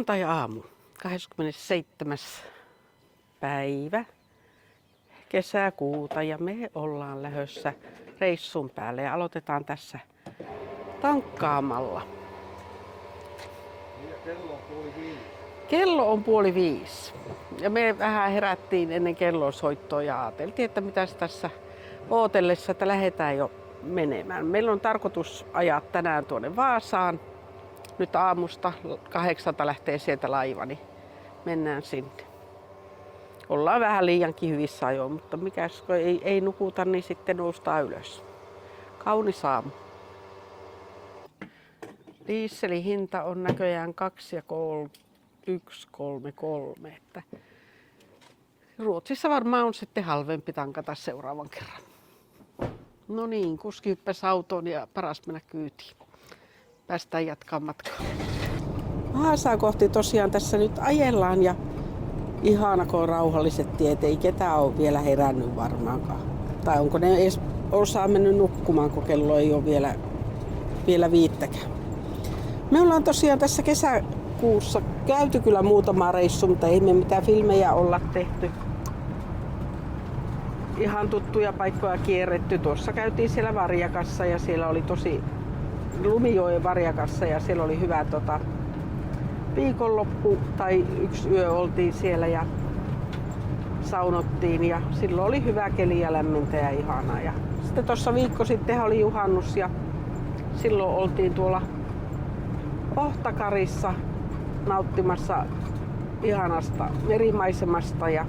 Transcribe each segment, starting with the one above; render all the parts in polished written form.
Lauantai-aamu, 27. päivä kesäkuuta ja me ollaan lähdössä reissun päälle ja aloitetaan tässä tankkaamalla. Kello on 4:30 ja me vähän herättiin ennen kellonsoittoa ja ajateltiin, että mitäs tässä ootellessa, että lähdetään jo menemään. Meillä on tarkoitus ajaa tänään tuonne Vaasaan. Nyt aamusta 8 lähtee sieltä laiva, niin mennään sinne. Ollaan vähän liiankin hyvissä ajoin, mutta mikäs kun ei nukuta, niin sitten noustaan ylös. Kaunis aamu. Dieselin hinta on näköjään 2,133. Että Ruotsissa varmaan on sitten halvempi tankata seuraavan kerran. No niin, kuski hyppäsi autoon ja paras mennä kyytiin. Päästään jatkamaan matkaa. Vaasaa kohti tosiaan tässä nyt ajellaan ja ihana kun on rauhalliset tiet, ei ketään ole vielä herännyt varmaankaan. Tai onko ne edes osaa mennyt nukkumaan, kun kello ei ole vielä 5. Me ollaan tosiaan tässä kesäkuussa käyty kyllä muutama reissu, mutta ei me mitään filmejä olla tehty. Ihan tuttuja paikkoja kierretty. Tuossa käytiin siellä Varjakassa ja siellä oli tosi Lumijoen Varjakassa ja siellä oli hyvä viikonloppu tai yksi yö oltiin siellä ja saunottiin ja silloin oli hyvä keli ja lämmintä ja ihanaa. Ja sitten tuossa viikko sitten oli juhannus ja silloin oltiin tuolla Ohtakarissa nauttimassa ihanasta merimaisemasta ja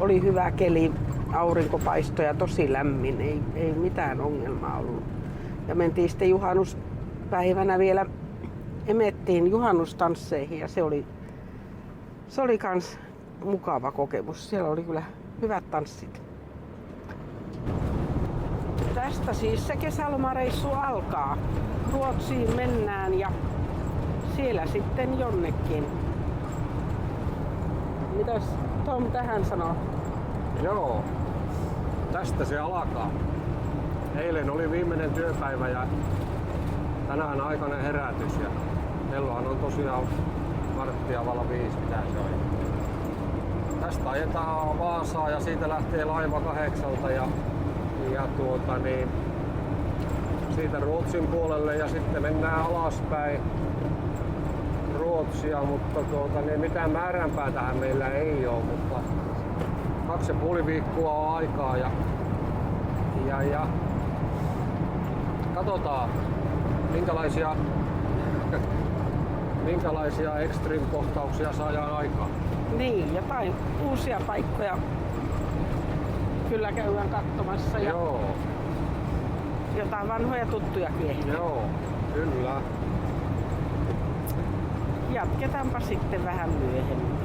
oli hyvä keli, aurinkopaisto ja tosi lämmin, ei mitään ongelmaa ollut. Ja mentiin sitten juhannuspäivänä vielä, emettiin juhannustansseihin ja se oli kans mukava kokemus. Siellä oli kyllä hyvät tanssit. Tästä siis se kesälomareissu alkaa. Ruotsiin mennään ja siellä sitten jonnekin. Mitäs Tom tähän sanoo? Joo, tästä se alkaa. Eilen oli viimeinen työpäivä ja tänään aikainen herätys ja kellohan on tosiaan 4:45, mitä se on. Tästä ajetaan Vaasaan ja siitä lähtee laiva 8 ja siitä Ruotsin puolelle ja sitten mennään alaspäin Ruotsia, mutta mitään määränpäätähän meillä ei ole, mutta 2,5 viikkoa on aikaa ja katsotaan minkälaisia extreme-kohtauksia saadaan aikaan. Niin, jotain uusia paikkoja kyllä käydään katsomassa ja Joo. Jotain vanhoja tuttujakin ehkä. Joo, kyllä. Jatketaanpa sitten vähän myöhemmin.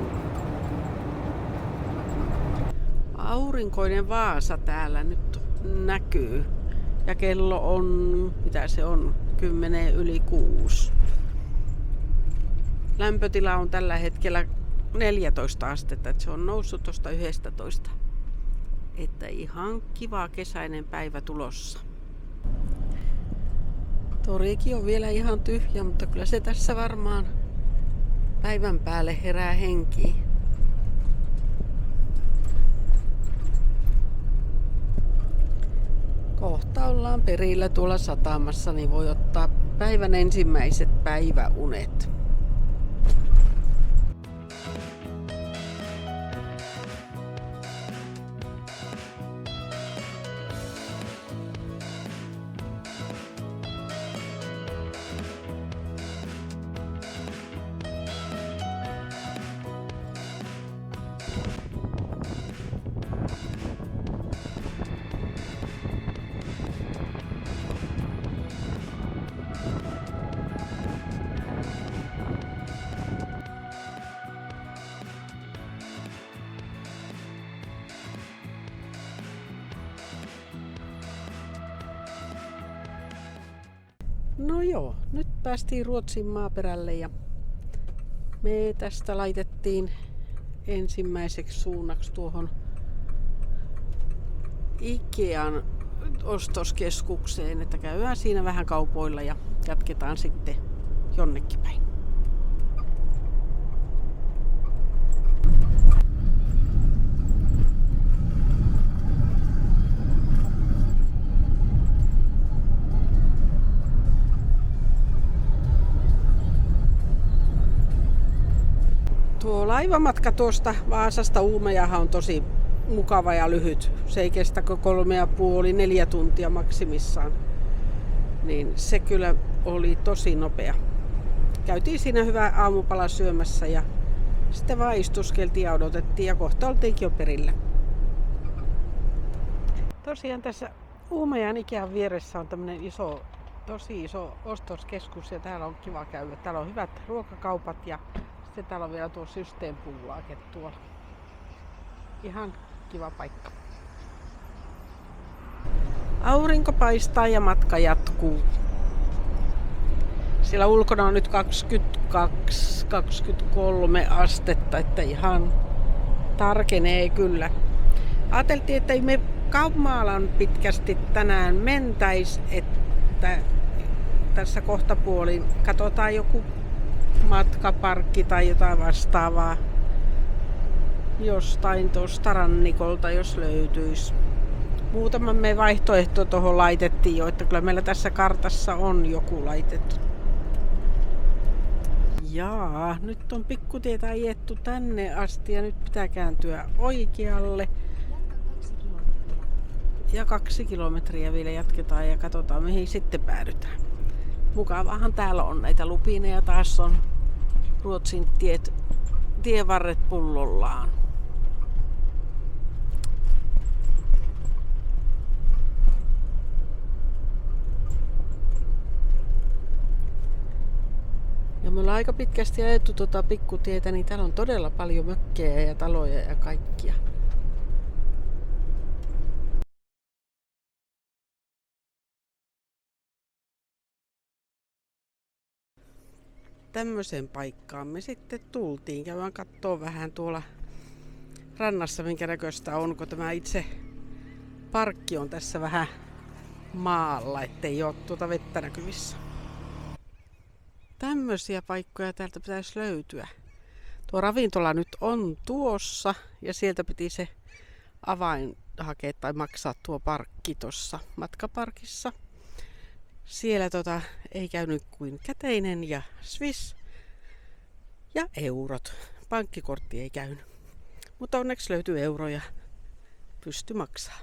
Aurinkoinen Vaasa täällä nyt näkyy. Ja kello on, mitä se on, 10:06. Lämpötila on tällä hetkellä 14 astetta, että se on noussut tuosta 11. Että ihan kiva kesäinen päivä tulossa. Torikin on vielä ihan tyhjä, mutta kyllä se tässä varmaan päivän päälle herää henkiin. Kohta ollaan perillä tuolla satamassa, niin voi ottaa päivän ensimmäiset päiväunet. No joo, nyt päästiin Ruotsin maaperälle ja me tästä laitettiin ensimmäiseksi suunnaksi tuohon Ikean ostoskeskukseen, että käydään siinä vähän kaupoilla ja jatketaan sitten jonnekin päin. Laivamatka tuosta Vaasasta Uumajahan on tosi mukava ja lyhyt. Se ei kestä kuin 3,5-4 tuntia maksimissaan. Niin se kyllä oli tosi nopea. Käytiin siinä hyvä aamupala syömässä ja sitten vaan istuskeltiin ja odotettiin ja kohta oltiinkin jo perillä. Tosiaan tässä Uumajan Ikean vieressä on tämmönen tosi iso ostoskeskus ja täällä on kiva käydä. Täällä on hyvät ruokakaupat ja sitten täällä on vielä tuo Systempuulaake tuolla. Ihan kiva paikka. Aurinko paistaa ja matka jatkuu. Siellä ulkona on nyt 22-23 astetta, että ihan tarkenee kyllä. Ajateltiin, että ei me Kaupmaalan pitkästi tänään mentäis, että tässä kohtapuolin katsotaan joku matkaparkki tai jotain vastaavaa jostain tuosta rannikolta, jos löytyisi. Muutama me vaihtoehto tuohon laitettiin jo, että kyllä meillä tässä kartassa on joku laitettu. Jaa, nyt on pikkutietä ajettu tänne asti ja nyt pitää kääntyä oikealle. Ja 2 kilometriä vielä jatketaan ja katsotaan mihin sitten päädytään. Mukavahan täällä on näitä lupineja, taas on Ruotsin tievarret pullollaan. Ja me ollaan aika pitkästi ajettu tuota pikkutietä, niin täällä on todella paljon mökkejä ja taloja ja kaikkia. Tämmöiseen paikkaan me sitten tultiin. Käydään kattoo vähän tuolla rannassa, minkä näköistä on, kun tämä itse parkki on tässä vähän maalla, ettei ole tuota vettä näkyvissä. Tämmöisiä paikkoja täältä pitäisi löytyä. Tuo ravintola nyt on tuossa ja sieltä piti se avain hakea tai maksaa tuo parkki tuossa matkaparkissa. Siellä ei käynyt kuin käteinen ja Swiss ja eurot. Pankkikortti ei käynyt. Mutta onneksi löytyy euroja. Pysty maksaa.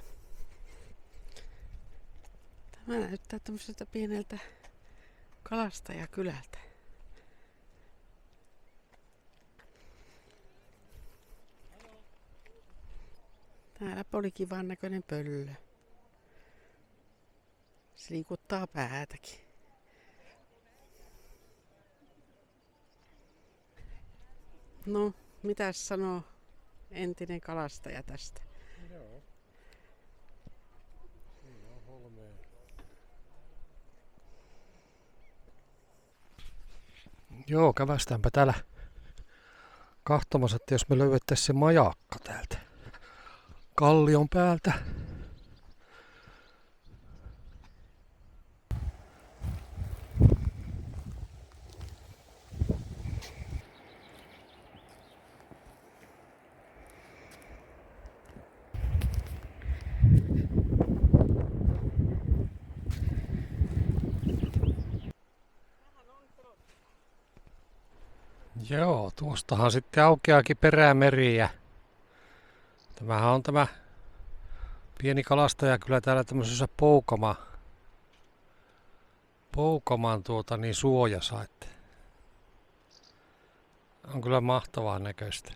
Tämä näyttää tämmöiseltä pieneltä kalastajakylältä. Täällä oli kivan näköinen pöllö. Se liikuttaa päätäkin. No, mitäs sanoo entinen kalastaja tästä? Joo. Siinä on Holmea. Joo, kävästäänpä täällä katsomassa, että jos me löydettäisiin se majakka täältä kallion päältä. Joo, tuostahan sitten aukeakin Perämeri ja tämähän on tämä pieni kalastajakylä täällä tämmöisessä Poukaman suojassa, että on kyllä mahtavaa näköistä.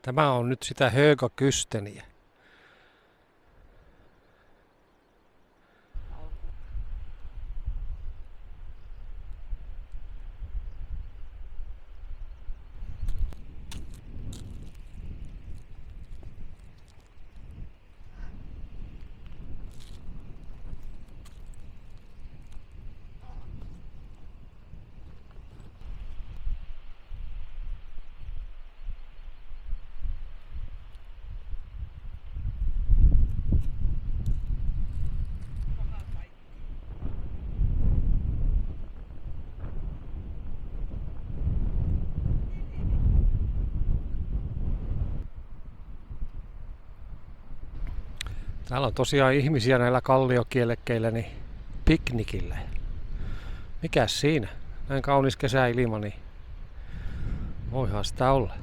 Tämä on nyt sitä Högakysteniä. Täällä on tosiaan ihmisiä näillä kalliokielekkeillä niin piknikillä. Mikäs siinä? Näin kaunis kesäilma, niin voihan sitä olla.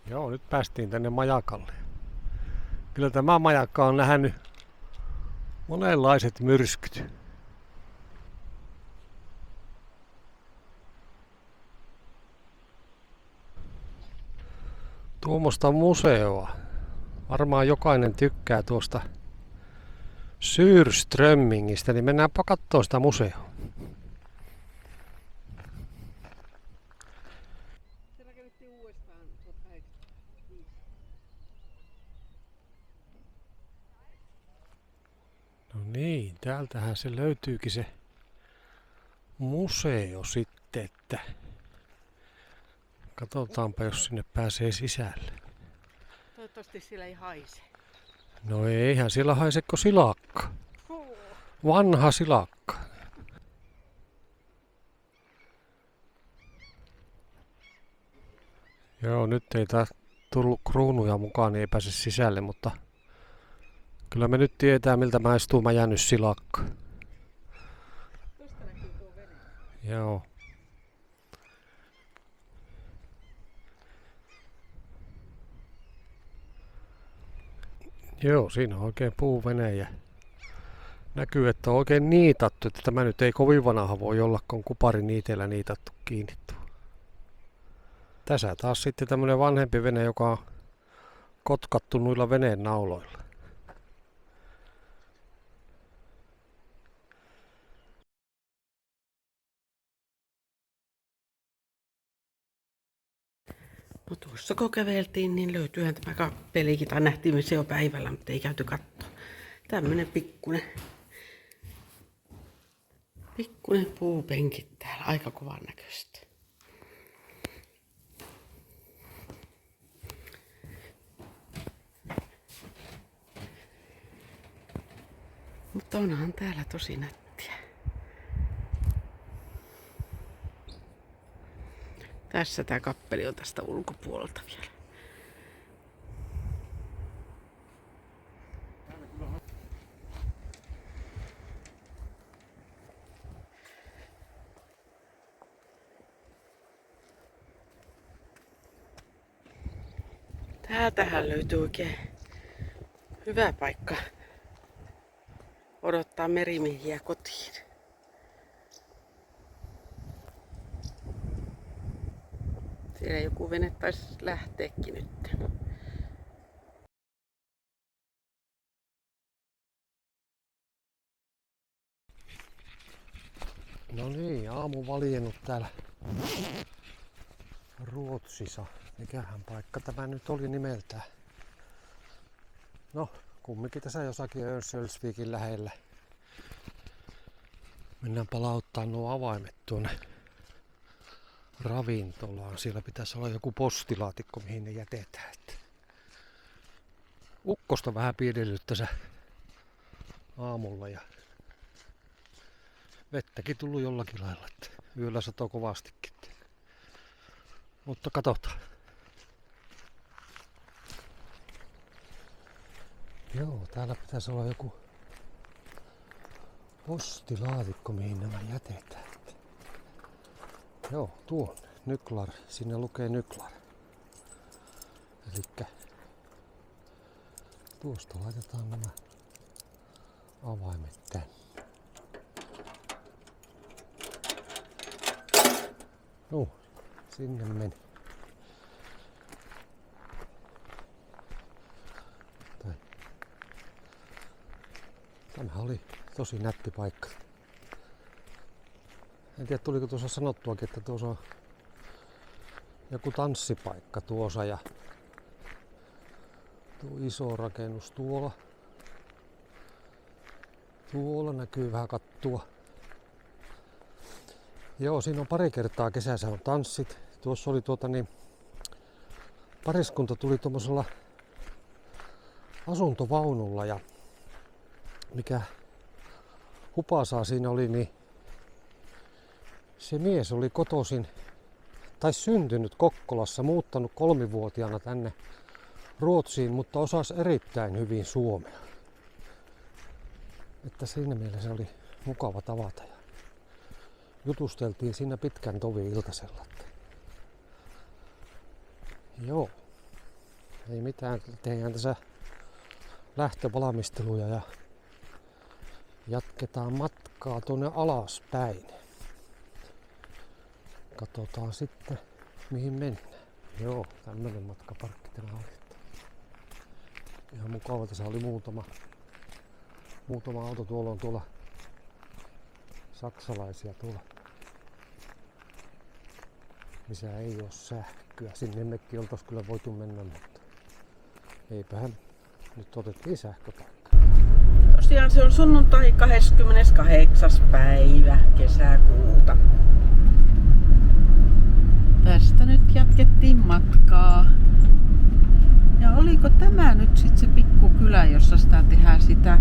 Joo, nyt päästiin tänne majakalle. Kyllä tämä majakka on nähnyt monenlaiset myrskyt. Tuommoista museoa. Varmaan jokainen tykkää tuosta Syrströmmingistä, niin mennäänpä katsomaan sitä museoa. Se rakennettiin uudestaan 1805. No niin, täältähän se löytyykin se museo sitten, että katsotaanpa jos sinne pääsee sisälle. Toivottavasti siellä ei haise. No eihän siellä haiseko silakka. Vanha silakka. Joo, nyt ei taas tullut kruunuja mukaan, niin ei pääse sisälle, mutta kyllä me nyt tietää miltä maistuu jäänyt silakka. Tuosta näkyy tuo vene. Joo. Joo, siinä on oikein puuvene ja näkyy, että on oikein niitattu, että tämä nyt ei kovin vanha voi olla, kun kuparin niiteellä niitattu kiinni tuo. Tässä taas sitten tämmönen vanhempi vene, joka on kotkattu noilla veneen nauloilla. No tuossa kun käveltiin, niin löytyyhän tämä kappelikin, tai nähtiin me se jo päivällä, mutta ei käyty katsoa. Tämmönen pikkunen puupenkit täällä, aika kovan näköistä. Mutta onhan täällä tosi nättiä. Tässä tää kappeli on tästä ulkopuolelta vielä. Täältähän löytyy oikein hyvä paikka odottaa merimiehiä kotiin. Siellä joku vene taisi lähteekin nyt. No niin, aamu valjennut täällä Ruotsissa. Mikähän paikka tämä nyt oli nimeltään? No, kumminkin tässä jossakin Örnsköldsvikin lähellä. Mennään palauttaa nuo avaimet tuonne ravintolaan. Siellä pitäisi olla joku postilaatikko, mihin ne jätetään. Ukkosta vähän pidellyt tässä aamulla ja vettäkin tullut jollakin lailla. Yöllä satoi kovastikin. Mutta katsotaan. Joo, täällä pitäisi olla joku postilaatikko, mihin nämä jätetään. Joo, tuo Nyklar. Sinne lukee Nyklar. Elikkä tuosta laitetaan nämä avaimet tänne. No, sinne meni. Tämä oli tosi nätti paikka. En tiedä tuliko tuossa sanottuakin, että tuossa on joku tanssipaikka tuossa ja tuo iso rakennus tuolla. Tuolla näkyy vähän kattua. Joo, siinä on pari kertaa kesässä on tanssit. Tuossa oli pariskunta tuli tuommoisella asuntovaunulla ja mikä hupasaa siinä oli, niin se mies oli kotoisin tai syntynyt Kokkolassa, muuttanut 3-vuotiaana tänne Ruotsiin, mutta osasi erittäin hyvin suomea. Että siinä mielessä oli mukava tavata ja jutusteltiin siinä pitkän tovin iltasella. Joo, ei mitään, tehdään tässä lähtövalmisteluja ja jatketaan matkaa tuonne alaspäin. Katsotaan sitten mihin mennään. Joo, tämmönen matkaparkki täällä oli. Ihan mukava, tässä oli muutama auto. Tuolla on tuolla saksalaisia tuolla, missä ei ole sähköä. Sinne mekin oltais kyllä voitu mennä, mutta eipähän. Nyt otettiin sähköpaikka. Tosiaan se on sunnuntai 28. päivä kesäkuuta. Tästä nyt jatkettiin matkaa. Ja oliko tämä nyt sitten se pikkukylä, jossa sitä tehdään sitä,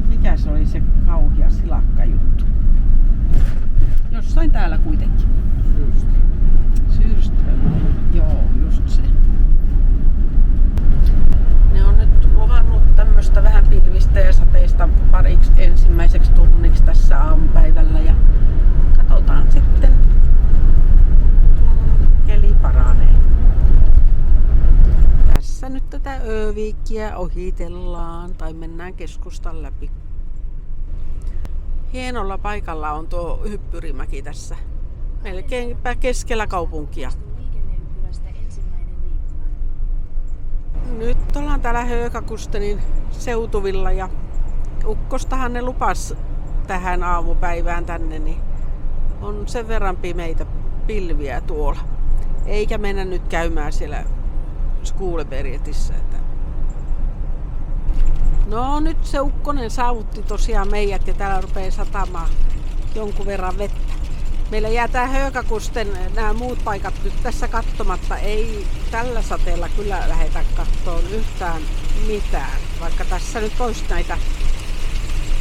mikä se oli se kauhea silakkajuttu? Jossain täällä kuitenkin. Syrström. Joo, just se. Ne on nyt luvannut tämmöstä vähän pilvistä ja sateista pariksi ensimmäiseksi tunniksi tässä aamupäivällä ja katsotaan sitten, kun keli paranee. Tässä nyt tätä Ö-viikkiä ohitellaan tai mennään keskustan läpi. Hienolla paikalla on tuo Hyppyrimäki tässä. Melkeinpä keskellä kaupunkia. Nyt ollaan täällä Högakustenin seutuvilla ja ukkostahan ne lupas tähän aamupäivään tänne, niin on sen verran pimeitä pilviä tuolla. Eikä mennä nyt käymään siellä Skulebergetissä. No nyt se ukkonen saavutti tosiaan meidät ja täällä rupeaa satamaan jonkun verran vettä. Meillä jää tää Högakusten nämä muut paikat nyt tässä katsomatta. Ei tällä sateella kyllä lähdetä kattoon yhtään mitään, vaikka tässä nyt olisi näitä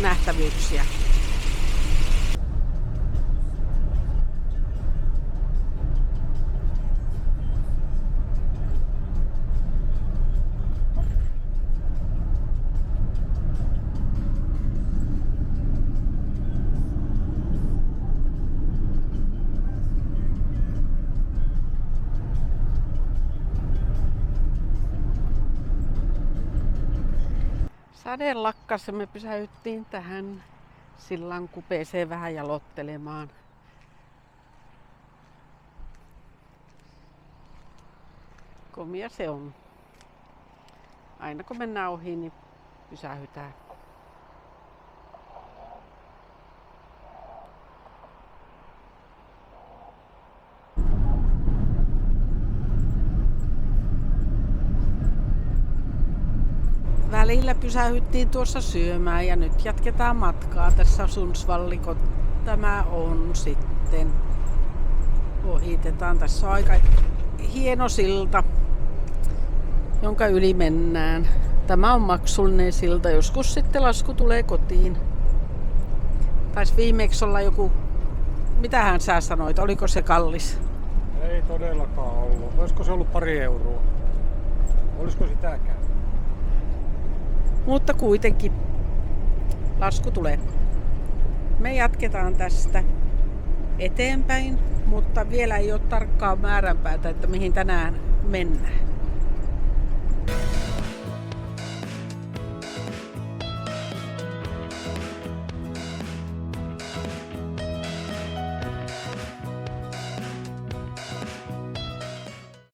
nähtävyyksiä. Sade lakkas ja me pysäyttiin tähän sillan kupeeseen vähän jalottelemaan. Komia se on. Aina kun mennään ohi, niin pysähytään. Välillä pysähyttiin tuossa syömään ja nyt jatketaan matkaa tässä Sundsvallikot. Tämä on sitten. Ohitetaan. Tässä on aika hieno silta, jonka yli mennään. Tämä on maksullinen silta. Joskus sitten lasku tulee kotiin. Taisi viimeksi olla joku, mitähän sä sanoit, oliko se kallis? Ei todellakaan ollut. Olisiko se ollut 2 euroa? Olisiko sitäkään? Mutta kuitenkin lasku tulee. Me jatketaan tästä eteenpäin, mutta vielä ei ole tarkkaa määränpäätä, että mihin tänään mennään.